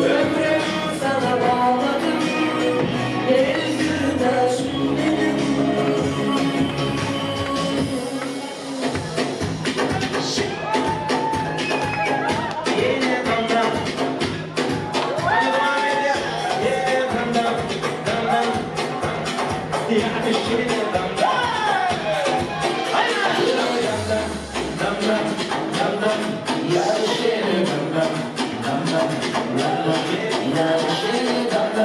Ömrüm sana bağladım, gel sırdaşım benim. Yine damdam, yine damdam, damdam. Yani şimdi damdam. Damdam, damdam, damdam, damdam, damdam,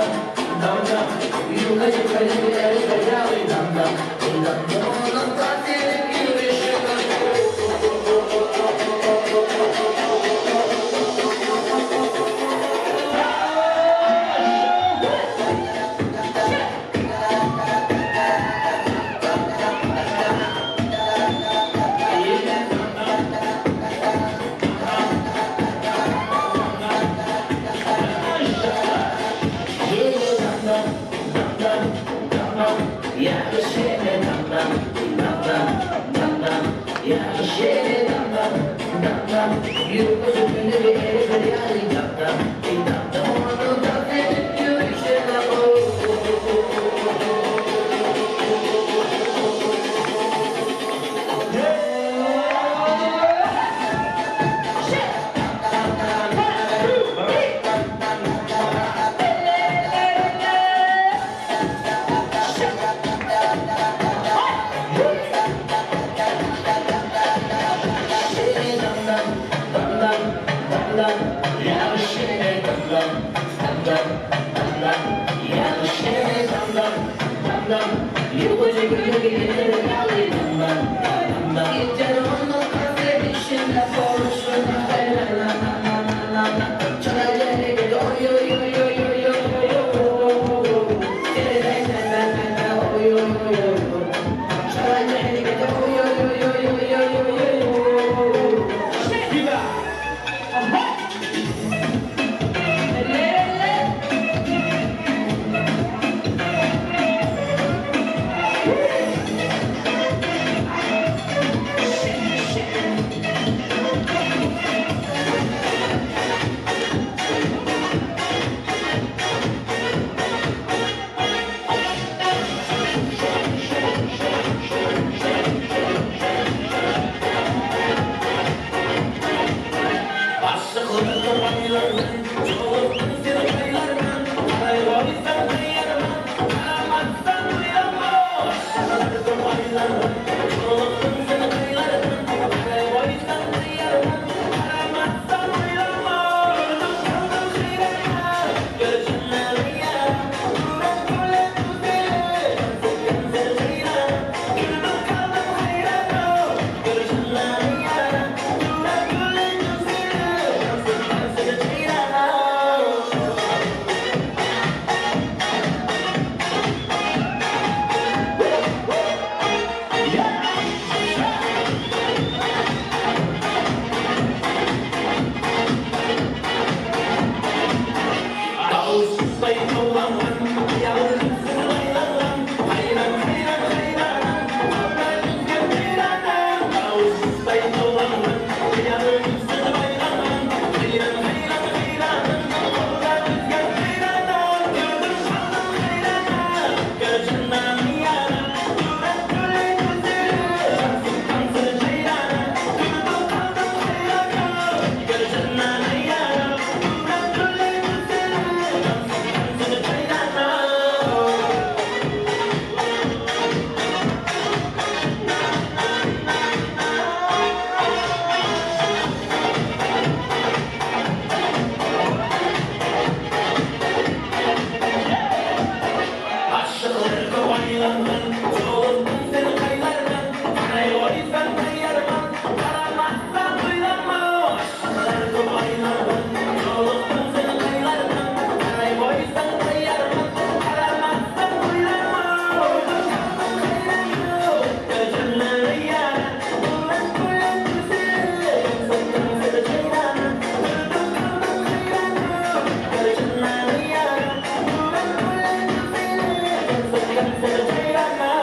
Consider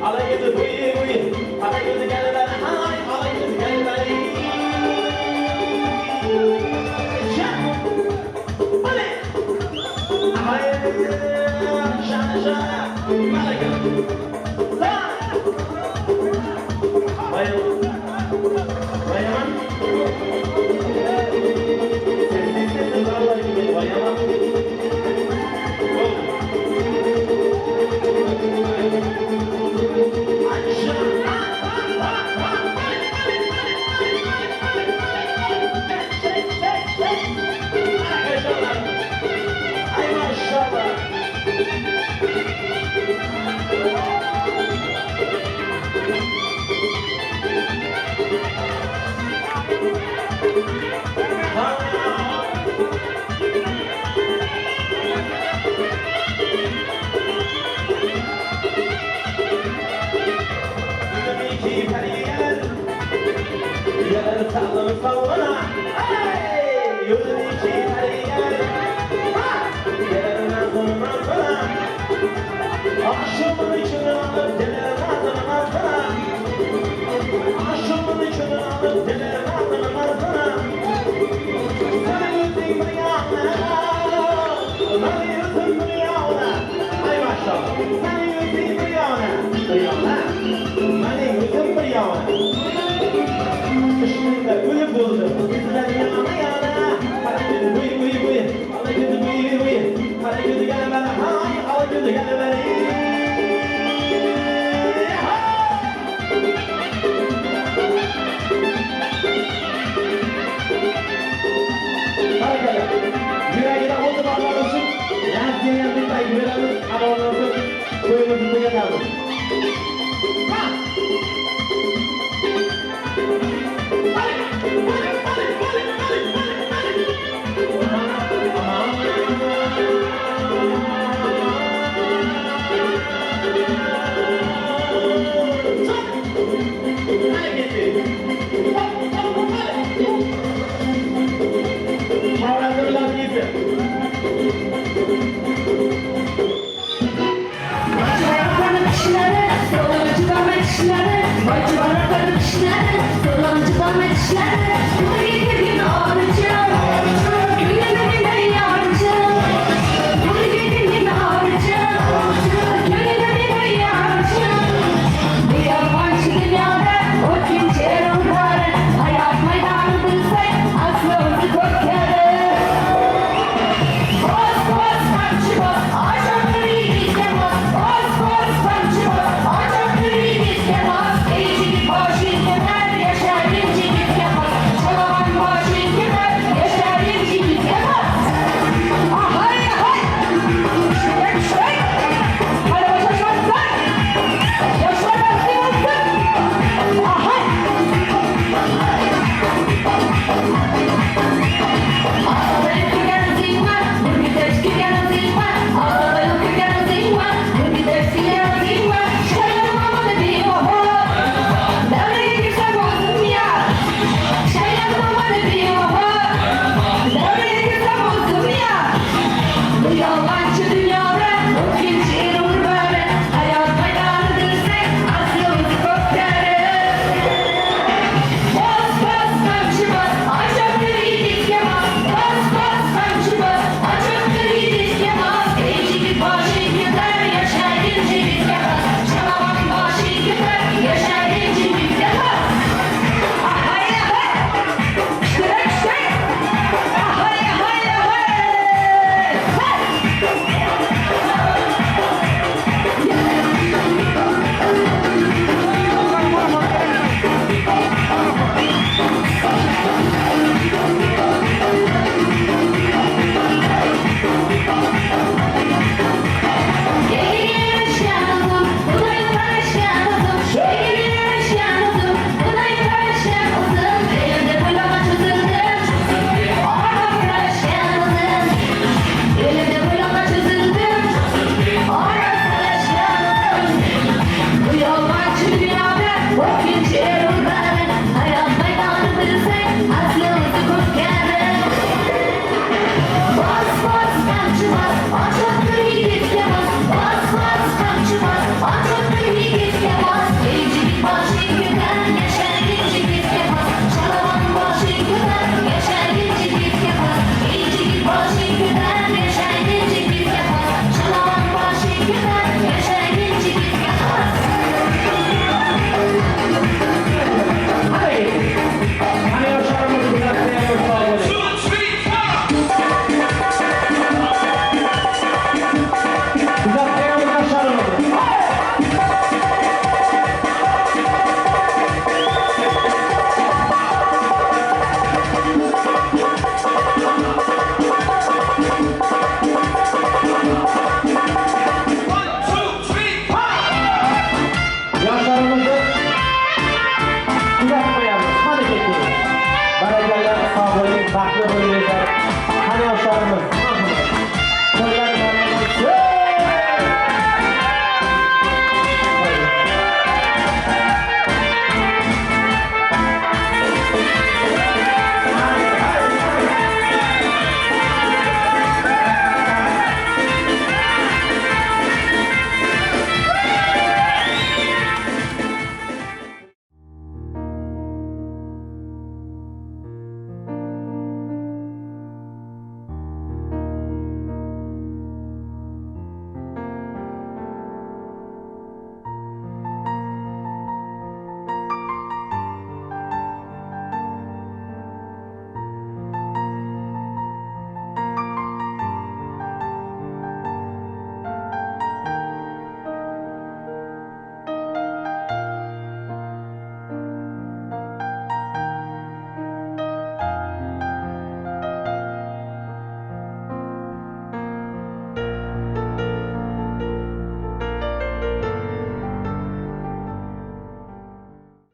Alayını buyu, alayını gel ben, hay, alayını gel ben. Şan, hadi. Hayır, şan, şan, alayını. Lan. Bayan, bayan. Sessiz dağlar gibi bayan. Akşamın içine alıp dilerim adını altına. Akşamın içine alıp dilerim adını altına. Sana yüzün bir yana, sana yüzün bir yana. Hay maşallah, sana yüzün bir yana. Sana yüzün bir yana. Kışında gülü buldu, bizler yana yana. Hareketi buy buy buy, hareketi buy buy. Hareketi gel bana, hay hareketi gel bana. Yüreğine oldu bağlarısın. Yazdiyen bir tay verelim. Adamlarımız köyümüzde yakalım. Yaşar, inci git yapar. Rahlı bölümler, hani yaşlarımız.